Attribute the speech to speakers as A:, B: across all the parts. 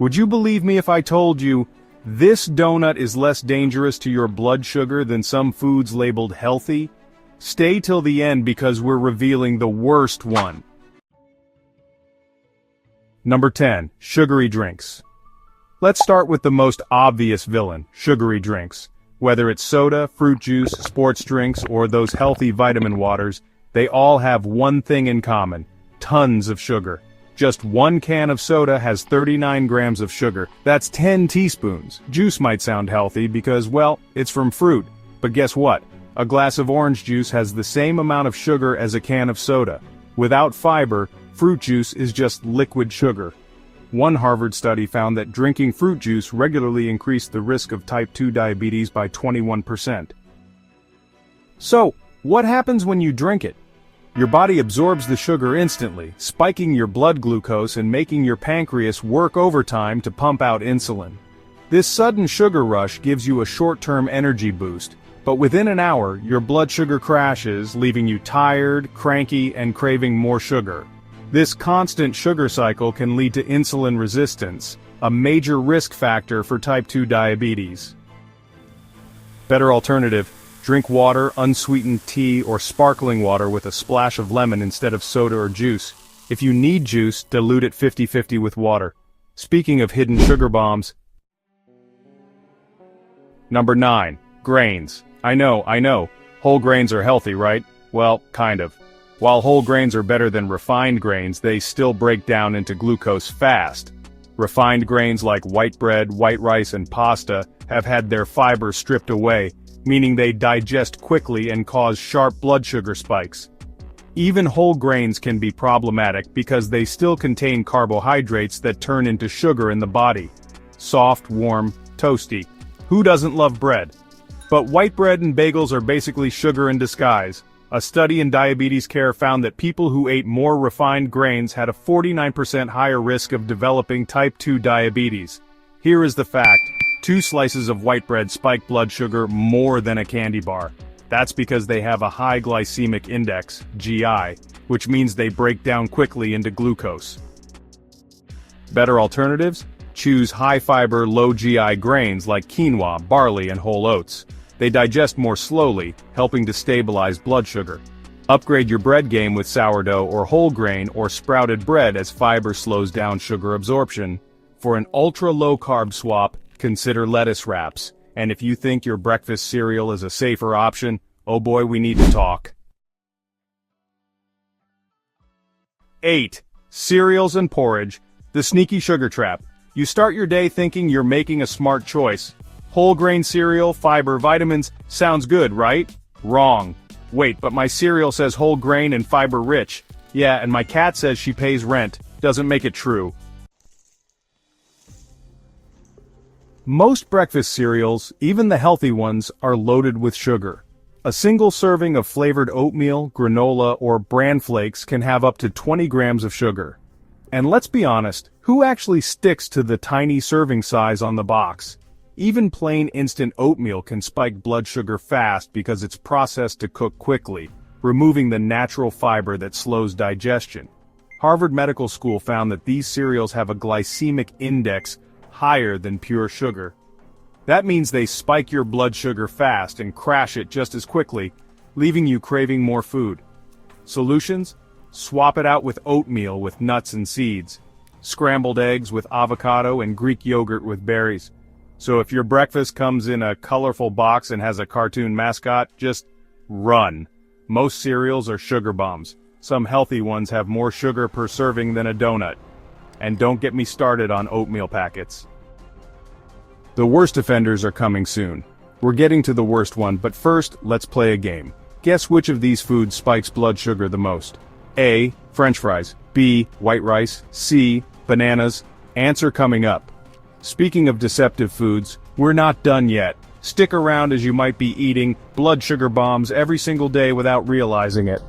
A: Would you believe me if I told you, this donut is less dangerous to your blood sugar than some foods labeled healthy? Stay till the end because we're revealing the worst one. Number 10. Sugary drinks. Let's start with the most obvious villain, sugary drinks. Whether it's soda, fruit juice, sports drinks, or those healthy vitamin waters, they all have one thing in common: tons of sugar. Just one can of soda has 39 grams of sugar. That's 10 teaspoons. Juice might sound healthy because, well, it's from fruit. But guess what? A glass of orange juice has the same amount of sugar as a can of soda. Without fiber, fruit juice is just liquid sugar. One Harvard study found that drinking fruit juice regularly increased the risk of type 2 diabetes by 21%. So, what happens when you drink it? Your body absorbs the sugar instantly, spiking your blood glucose and making your pancreas work overtime to pump out insulin. This sudden sugar rush gives you a short-term energy boost, but within an hour, your blood sugar crashes, leaving you tired, cranky, and craving more sugar. This constant sugar cycle can lead to insulin resistance, a major risk factor for type 2 diabetes. Better alternative: drink water, unsweetened tea, or sparkling water with a splash of lemon instead of soda or juice. If you need juice, dilute it 50-50 with water. Speaking of hidden sugar bombs. Number 9. Grains. I know. Whole grains are healthy, right? Well, kind of. While whole grains are better than refined grains, they still break down into glucose fast. Refined grains like white bread, white rice, and pasta have had their fiber stripped away, meaning they digest quickly and cause sharp blood sugar spikes. Even whole grains can be problematic because they still contain carbohydrates that turn into sugar in the body. Soft, warm, toasty. Who doesn't love bread? But white bread and bagels are basically sugar in disguise. A study in diabetes care found that people who ate more refined grains had a 49% higher risk of developing type 2 diabetes. Here is the fact: 2 slices of white bread spike blood sugar more than a candy bar. That's because they have a high glycemic index, GI, which means they break down quickly into glucose. Better alternatives? Choose high-fiber, low-GI grains like quinoa, barley, and whole oats. They digest more slowly, helping to stabilize blood sugar. Upgrade your bread game with sourdough or whole grain or sprouted bread as fiber slows down sugar absorption. For an ultra-low-carb swap, consider lettuce wraps. And if you think your breakfast cereal is a safer option, oh boy, we need to talk. 8. Cereals and porridge. The sneaky sugar trap. You start your day thinking you're making a smart choice. Whole grain cereal, fiber, vitamins, sounds good, right? Wrong. Wait, but my cereal says whole grain and fiber rich. Yeah, and my cat says she pays rent. Doesn't make it true. Most breakfast cereals, even the healthy ones, are loaded with sugar. A single serving of flavored oatmeal, granola, or bran flakes can have up to 20 grams of sugar. And let's be honest, who actually sticks to the tiny serving size on the box? Even plain instant oatmeal can spike blood sugar fast because it's processed to cook quickly, removing the natural fiber that slows digestion. Harvard Medical School found that these cereals have a glycemic index higher than pure sugar. That means they spike your blood sugar fast and crash it just as quickly, leaving you craving more food. Solutions? Swap it out with oatmeal with nuts and seeds, scrambled eggs with avocado, and Greek yogurt with berries. So if your breakfast comes in a colorful box and has a cartoon mascot, just run. Most cereals are sugar bombs. Some healthy ones have more sugar per serving than a donut. And don't get me started on oatmeal packets. The worst offenders are coming soon. We're getting to the worst one, but first, let's play a game. Guess which of these foods spikes blood sugar the most? A. French fries. B. White rice. C. Bananas. Answer coming up. Speaking of deceptive foods, we're not done yet. Stick around as you might be eating blood sugar bombs every single day without realizing it.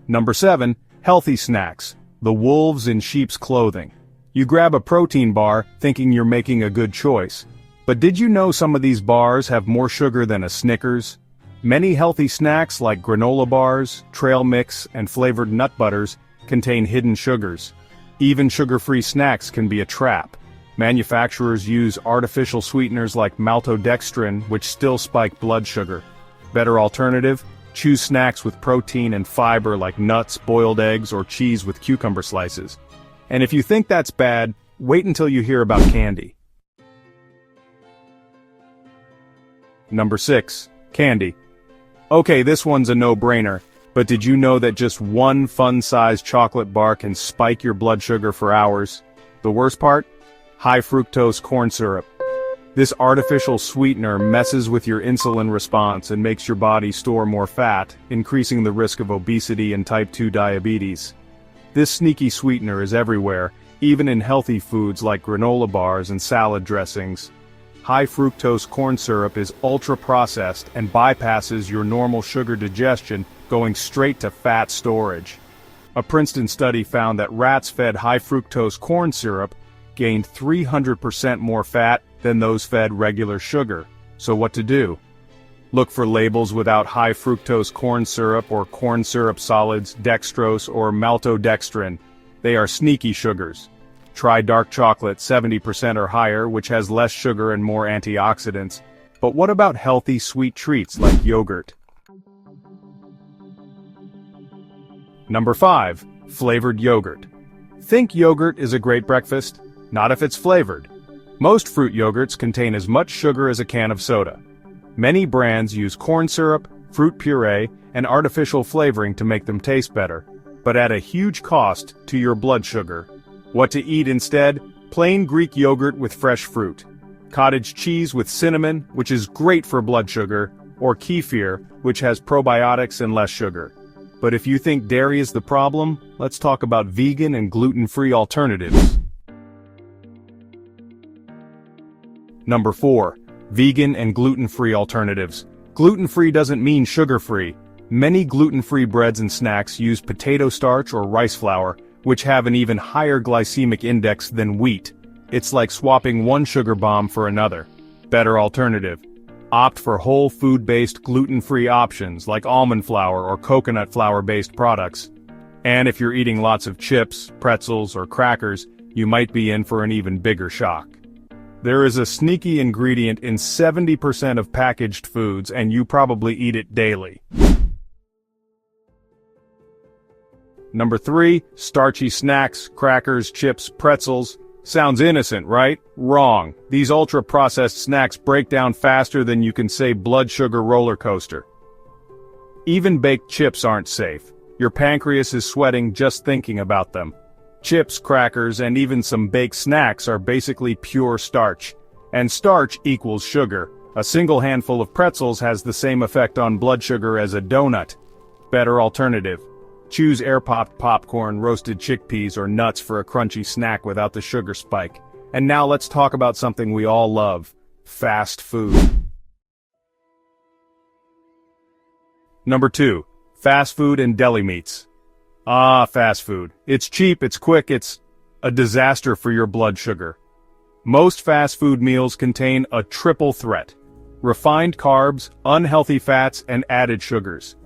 A: Number 7. Healthy snacks. The wolves in sheep's clothing. You grab a protein bar, thinking you're making a good choice. But did you know some of these bars have more sugar than a Snickers? Many healthy snacks like granola bars, trail mix, and flavored nut butters contain hidden sugars. Even sugar-free snacks can be a trap. Manufacturers use artificial sweeteners like maltodextrin, which still spike blood sugar. Better alternative? Choose snacks with protein and fiber like nuts, boiled eggs, or cheese with cucumber slices. And if you think that's bad, wait until you hear about candy. Number 6. Candy. Okay, this one's a no-brainer, but did you know that just one fun-sized chocolate bar can spike your blood sugar for hours? The worst part? High fructose corn syrup. This artificial sweetener messes with your insulin response and makes your body store more fat, increasing the risk of obesity and type 2 diabetes. This sneaky sweetener is everywhere, even in healthy foods like granola bars and salad dressings. High fructose corn syrup is ultra-processed and bypasses your normal sugar digestion, going straight to fat storage. A Princeton study found that rats fed high fructose corn syrup gained 300% more fat than those fed regular sugar. So what to do? Look for labels without high fructose corn syrup or corn syrup solids, dextrose, or maltodextrin. They are sneaky sugars. Try dark chocolate 70% or higher, which has less sugar and more antioxidants. But what about healthy sweet treats like yogurt? Number 5. Flavored yogurt. Think yogurt is a great breakfast? Not if it's flavored. Most fruit yogurts contain as much sugar as a can of soda. Many brands use corn syrup, fruit puree, and artificial flavoring to make them taste better, but at a huge cost to your blood sugar. What to eat instead? Plain Greek yogurt with fresh fruit. Cottage cheese with cinnamon, which is great for blood sugar, or kefir, which has probiotics and less sugar. But if you think dairy is the problem, let's talk about vegan and gluten-free alternatives. Number 4. Vegan and gluten-free alternatives. Gluten-free doesn't mean sugar-free. Many gluten-free breads and snacks use potato starch or rice flour, which have an even higher glycemic index than wheat. It's like swapping one sugar bomb for another. Better alternative. Opt for whole food-based gluten-free options like almond flour or coconut flour-based products. And if you're eating lots of chips, pretzels, or crackers, you might be in for an even bigger shock. There is a sneaky ingredient in 70% of packaged foods, and you probably eat it daily. Number 3. Starchy snacks, crackers, chips, pretzels. Sounds innocent, right? Wrong. These ultra-processed snacks break down faster than you can say blood sugar roller coaster. Even baked chips aren't safe. Your pancreas is sweating just thinking about them. Chips, crackers, and even some baked snacks are basically pure starch. And starch equals sugar. A single handful of pretzels has the same effect on blood sugar as a donut. Better alternative. Choose air-popped popcorn, roasted chickpeas, or nuts for a crunchy snack without the sugar spike. And now let's talk about something we all love: fast food. Number 2. Fast food and deli meats. Fast food. It's cheap, it's quick, it's a disaster for your blood sugar. Most fast food meals contain a triple threat: refined carbs, unhealthy fats, and added sugars.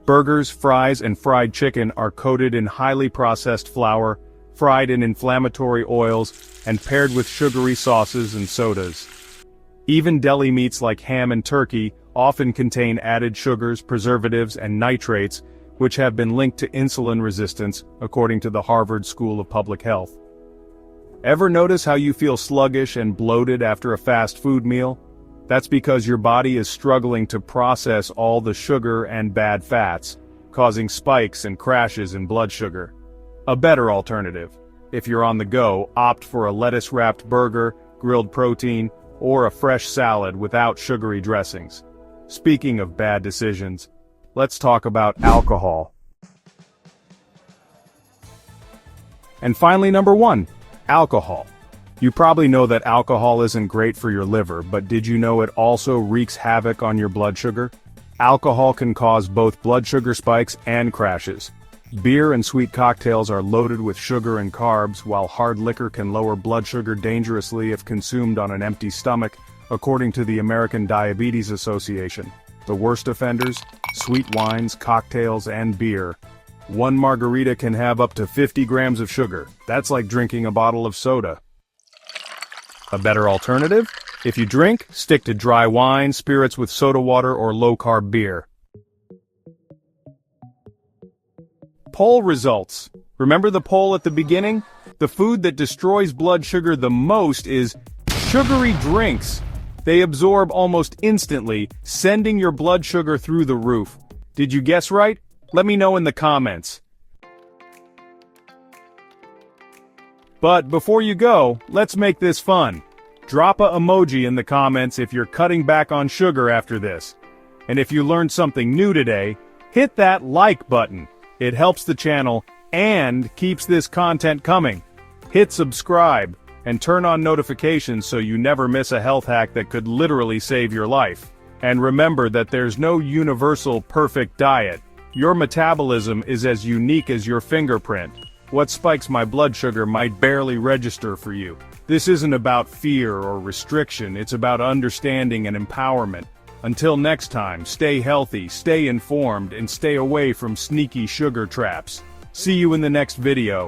A: Burgers, fries, and fried chicken are coated in highly processed flour, fried in inflammatory oils, and paired with sugary sauces and sodas. Even deli meats like ham and turkey often contain added sugars, preservatives, and nitrates, which have been linked to insulin resistance, according to the Harvard School of Public Health. Ever notice how you feel sluggish and bloated after a fast food meal? That's because your body is struggling to process all the sugar and bad fats, causing spikes and crashes in blood sugar. A better alternative. If you're on the go, opt for a lettuce-wrapped burger, grilled protein, or a fresh salad without sugary dressings. Speaking of bad decisions, let's talk about alcohol. And finally, number 1, alcohol. You probably know that alcohol isn't great for your liver, but did you know it also wreaks havoc on your blood sugar? Alcohol can cause both blood sugar spikes and crashes. Beer and sweet cocktails are loaded with sugar and carbs, while hard liquor can lower blood sugar dangerously if consumed on an empty stomach, according to the American Diabetes Association. The worst offenders? Sweet wines, cocktails, and beer. One margarita can have up to 50 grams of sugar. That's like drinking a bottle of soda. A better alternative? If you drink, stick to dry wine, spirits with soda water, or low-carb beer. Poll results. Remember the poll at the beginning? The food that destroys blood sugar the most is sugary drinks. They absorb almost instantly, sending your blood sugar through the roof. Did you guess right? Let me know in the comments. But before you go, let's make this fun. Drop a emoji in the comments if you're cutting back on sugar after this. And if you learned something new today, hit that like button. It helps the channel and keeps this content coming. Hit subscribe and turn on notifications so you never miss a health hack that could literally save your life. And remember that there's no universal perfect diet. Your metabolism is as unique as your fingerprint. What spikes my blood sugar might barely register for you. This isn't about fear or restriction, it's about understanding and empowerment. Until next time, stay healthy, stay informed, and stay away from sneaky sugar traps. See you in the next video.